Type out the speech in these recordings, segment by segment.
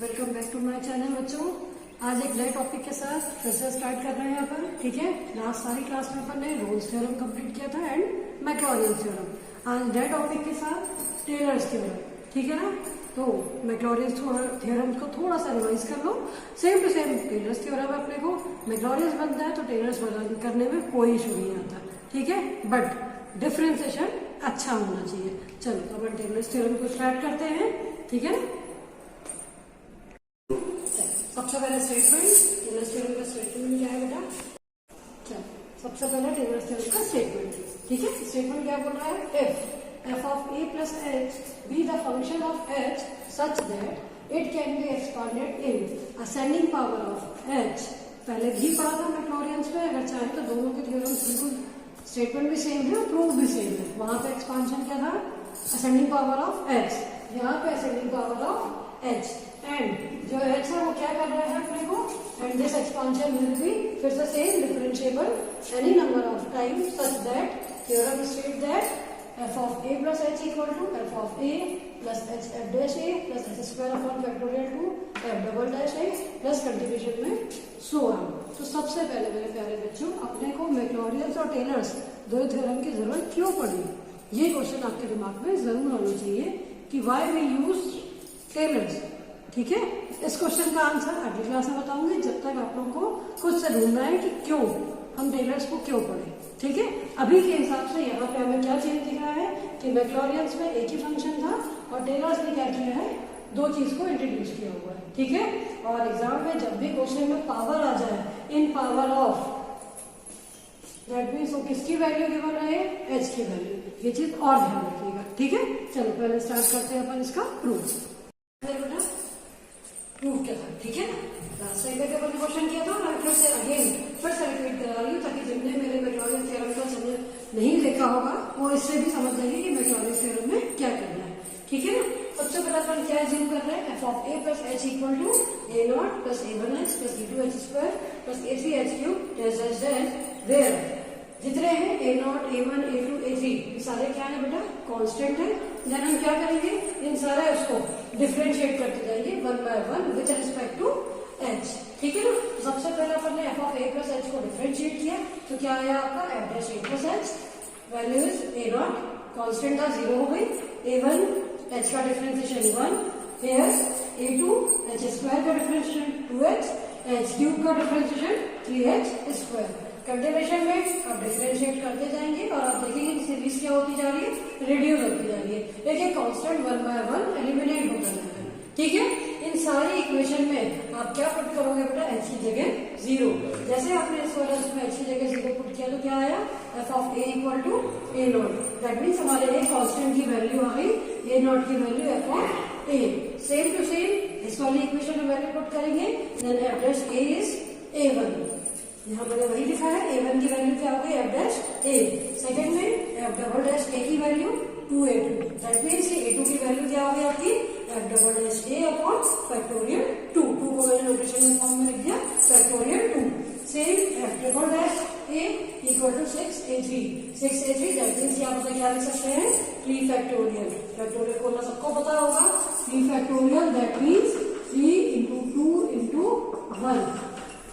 Welcome back to my channel बच्चों। आज एक नए टॉपिक के साथ फिर से स्टार्ट कर रहे हैं यहाँ पर। ठीक है, लास्ट सारी क्लास में अपन ने रोल्स थ्योरम कंप्लीट किया था एंड मैक्लॉरियंस थ्योरम। आज नए टॉपिक के साथ टेलर्स थ्योरम। ठीक है ना, तो मैक्लॉरियंस थ्योरम को थोड़ा सा रिवाइज कर लो। Same to same Taylor's theorem अपने को मैक्लॉरियंस बनता है तो टेलर्स करने में कोई इशू नहीं आता। ठीक है, बट डिफ्रेंसिएशन अच्छा होना चाहिए। चलो तो अपन टेलर्स थ्योरम को स्टार्ट करते हैं। ठीक है, सबसे पहले स्टेटमेंट, टेलर्स थ्योरम का स्टेटमेंट क्या है बेटा? चलो सबसे पहले टेलर्स थ्योरम का स्टेटमेंट। ठीक है, स्टेटमेंट क्या बोल रहा है? If f of a plus h be the function of h such that it can be expanded in ascending power of h। पहले भी पढ़ा था मैक्लॉरियंस में, अगर चाहे तो दोनों के थ्योरम बिल्कुल स्टेटमेंट भी सेम है और प्रूफ भी सेम है। वहां पे एक्सपांशन क्या था? असेंडिंग पावर ऑफ h, यहाँ पे ascending power of h and जो h है वो क्या कर रहा है अपने को? And this expansion will be फिर से same differentiable any number of time such that theorem state that f of a plus h equal to f of a plus h f dash a plus h square upon factorial 2 f double dash a plus continuation में so on। तो सबसे पहले मेरे प्यारे बच्चों, अपने को मैक्लॉरियंस और टेलर्स दो थ्योरम की जरूरत क्यों पड़ी, ये क्वेश्चन आपके दिमाग में जरूर होना चाहिए कि व्हाई वी यूज टेलर्स। ठीक है, इस क्वेश्चन का आंसर अगली क्लास में बताऊंगी। जब तक आप लोगों को खुद से ढूंढना है कि क्यों हम टेलर्स को क्यों पढ़े। ठीक है, अभी के हिसाब से यहाँ पे हमें क्या चेंज दिख रहा है कि मैक्लॉरियंस में एक ही फंक्शन था और टेलर्स ने क्या किया है? दो चीज को इंट्रोड्यूस किया हुआ है। ठीक है, और एग्जाम में जब भी क्वेश्चन में पावर आ जाए इन पावर ऑफ, दैट मीन्स वो किसकी वैल्यू गिवन रहे? एच की वैल्यू। ये चीज और ध्यान रखिएगा। ठीक है, चलो पहले स्टार्ट करते हैं अपन इसका प्रूफ। प्रूफ क्या था? ठीक है ना, लास्ट टाइम पे अपन क्वेश्चन किया था और फिर से रिपीट करा रही हूँ ताकि जिनने मेरे मैक्लॉरियन थ्योरम का समझ नहीं देखा होगा वो इससे भी समझ जाएंगे कि मैक्लॉरियन थ्योरम में क्या करना है। ठीक है ना, सबसे पहले अपन क्या ज्यूम कर रहे हैं? F of A plus H equal to A naught plus A one H plus A two H square plus A three H cube where जितने हैं A naught A one A two A three सारे क्या है बेटा? Constant है। Then हम क्या करेंगे? इन सारे उसको डिफरेंशिएट करते जाएंगे one by one with respect to H. ठीक है ना, सबसे पहले अपन ने F of A plus H को डिफरेंशिएट किया तो क्या आया आपका? F dash A plus H, value is A naught, constant था जीरो हो गई, ए वन एच का differentiation one, here A two H square का differentiation two H, H cube का differentiation three H square. Continuation में आप differentiate करते जाएंगे और आप देखेंगे कि सीरीज क्या होती जा रही है? रिड्यूस होती जा रही है। देखिए constant one by one eliminate होता जा रहा है। ठीक है, इन सारी इक्वेशन में आप क्या पुट करोगे बेटा? एच की जगह जीरो। जैसे आपने इस वाले में एच की जगह जीरो पुट किया तो क्या आया? F of A equal to A naught. That means हमारे एक कांस्टेंट की वैल्यू आ गई, ए नॉट की value F of A. Same to same इस वाली इक्वेशन में वैल्यू पुट करेंगे, then F dash A is A one. यहाँ मैंने वही लिखा है, ए वन की वैल्यू क्या हो गई? F dash A. सेकेंड में एफ डबल डैश ए की value two A two. That means A two की वैल्यू क्या हो गई आपकी? F double dash A upon factorial two. Two को मैंने नोटेशन में फॉर्म में लिख दिया factorial two. Same F double dash A equal to six A three. Six A three that means यहाँ पर क्या लिख सकते हैं? Three factorial. फैक्टोरियल खोलना सबको पता होगा। Three factorial that means three into two into one.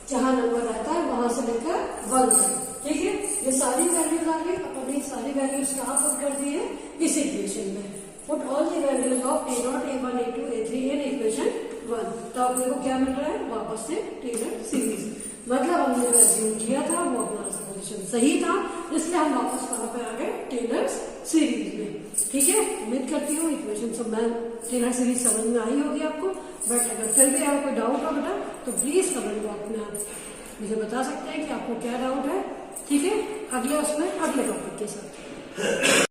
जहां नंबर रहता है वहां से लेकर वन तक। ठीक है, ये सारी वैल्यूज आ गई। अपन ने सारी वैल्यूज कहाँ पुट कर दी है? इस इक्वेशन में। Put all the values of A naught A one A two A three in equation one. तो अपने को क्या मिल रहा है? वापस से टेलर सीरीज। मतलब हमने जो एज्यूम किया था वो अपना सपोजिशन सही था, इसलिए हम वापस कहाँ पे आ गए? टेलर सीरीज में। ठीक है, उम्मीद करती हूँ इक्वेशन सब मैं टेलर सीरीज समझ में आई होगी आपको। बट अगर फिर भी आपको डाउट हो बेटा तो प्लीज कमेंट बॉक्स में आप मुझे बता सकते हैं कि आपको क्या डाउट है। ठीक है, अगले उसमें अगले टॉपिक के साथ।